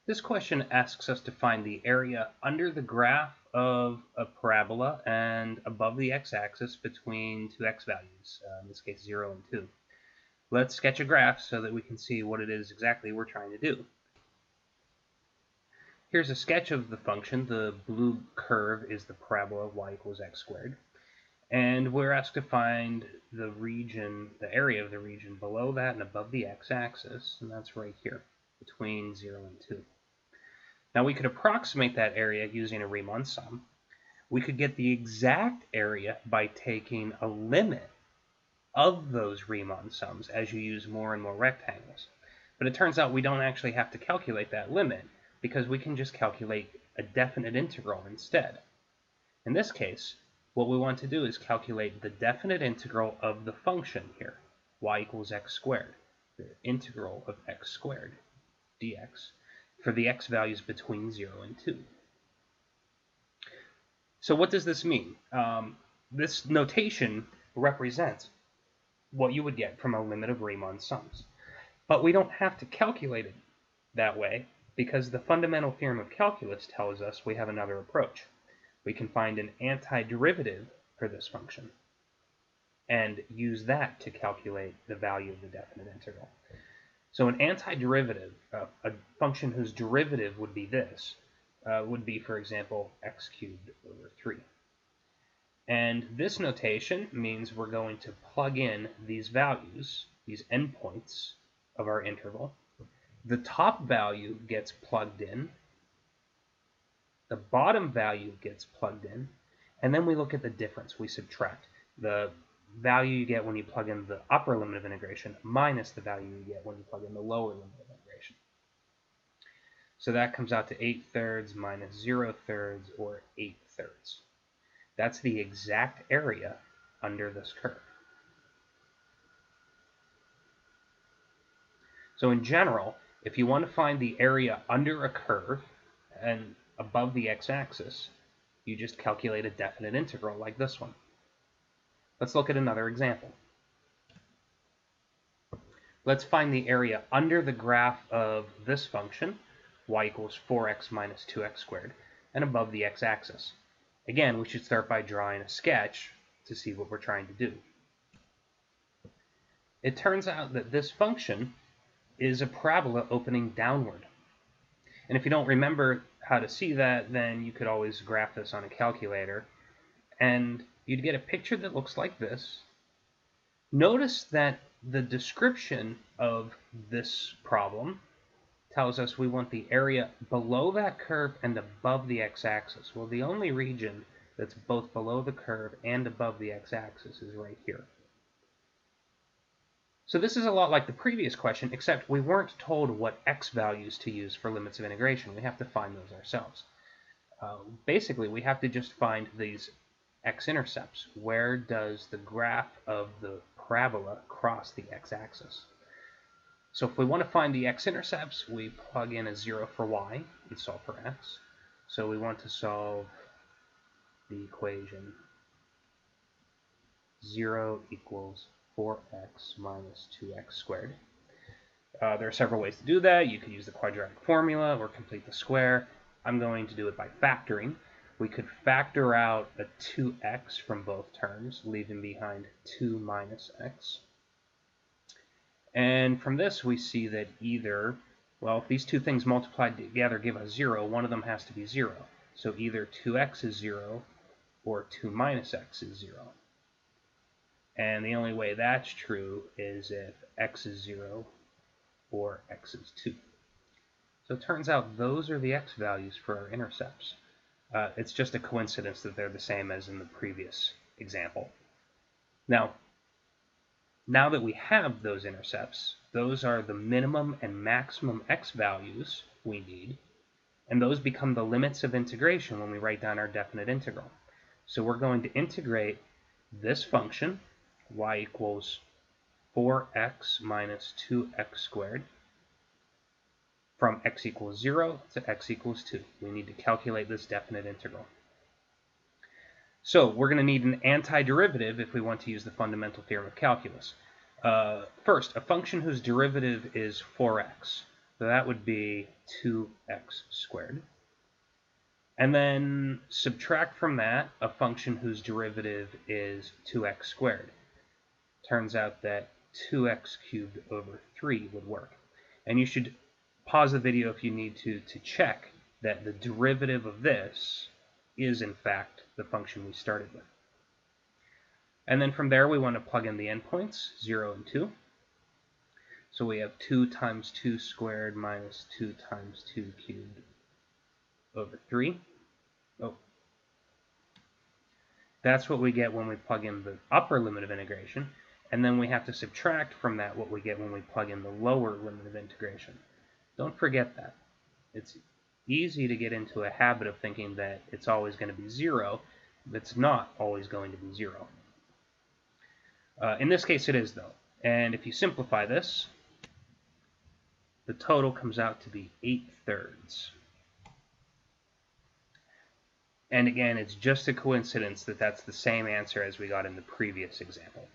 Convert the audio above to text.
This question asks us to find the area under the graph of a parabola and above the x-axis between two x values, in this case 0 and 2. Let's sketch a graph so that we can see what it is exactly we're trying to do. Here's a sketch of the function. The blue curve is the parabola y equals x squared. And we're asked to find the region, the area of the region below that and above the x-axis, and that's right here, between 0 and 2. Now we could approximate that area using a Riemann sum. We could get the exact area by taking a limit of those Riemann sums as you use more and more rectangles. But it turns out we don't actually have to calculate that limit because we can just calculate a definite integral instead. In this case, what we want to do is calculate the definite integral of the function here, y equals x squared, the integral of x squared dx, for the x values between 0 and 2. So what does this mean? This notation represents what you would get from a limit of Riemann sums. But we don't have to calculate it that way because the fundamental theorem of calculus tells us we have another approach. We can find an antiderivative for this function and use that to calculate the value of the definite integral. So an antiderivative, a function whose derivative would be this, would be, for example, x cubed over 3. And this notation means we're going to plug in these values, these endpoints of our interval. The top value gets plugged in, the bottom value gets plugged in, and then we look at the difference. We subtract the value you get when you plug in the upper limit of integration minus the value you get when you plug in the lower limit of integration. So that comes out to 8/3 minus 0/3, or 8/3. That's the exact area under this curve. So in general, if you want to find the area under a curve and above the x-axis, you just calculate a definite integral like this one. Let's look at another example. Let's find the area under the graph of this function, y equals 4x minus 2x squared, and above the x-axis. Again, we should start by drawing a sketch to see what we're trying to do. It turns out that this function is a parabola opening downward. And if you don't remember how to see that, then you could always graph this on a calculator, and you'd get a picture that looks like this. Notice that the description of this problem tells us we want the area below that curve and above the x-axis. Well, the only region that's both below the curve and above the x-axis is right here. So this is a lot like the previous question, except we weren't told what x values to use for limits of integration. We have to find those ourselves. Basically, we have to just find these x-intercepts. Where does the graph of the parabola cross the x-axis? So if we want to find the x-intercepts, we plug in a 0 for y and solve for x. So we want to solve the equation 0 equals 4x minus 2x squared. There are several ways to do that. You could use the quadratic formula or complete the square. I'm going to do it by factoring. We could factor out a 2x from both terms, leaving behind 2 minus x. And from this, we see that either, well, if these two things multiplied together give us 0, one of them has to be 0. So either 2x is 0 or 2 minus x is 0. And the only way that's true is if x is 0 or x is 2. So it turns out those are the x values for our intercepts. It's just a coincidence that they're the same as in the previous example. Now that we have those intercepts, those are the minimum and maximum x values we need, and those become the limits of integration when we write down our definite integral. So we're going to integrate this function, y equals 4x minus 2x squared, from x equals 0 to x equals 2. We need to calculate this definite integral. So we're going to need an antiderivative if we want to use the fundamental theorem of calculus. First, a function whose derivative is 4x. So that would be 2x squared. And then subtract from that a function whose derivative is 2x squared. Turns out that 2x cubed over 3 would work. And you should pause the video if you need to check that the derivative of this is in fact the function we started with. And then from there we want to plug in the endpoints, 0 and 2. So we have 2 times 2 squared minus 2 times 2 cubed over 3. Oh. That's what we get when we plug in the upper limit of integration. And then we have to subtract from that what we get when we plug in the lower limit of integration. Don't forget that. It's easy to get into a habit of thinking that it's always going to be 0. It's not always going to be 0. In this case it is, though. And if you simplify this, the total comes out to be 8/3. And again, it's just a coincidence that that's the same answer as we got in the previous example.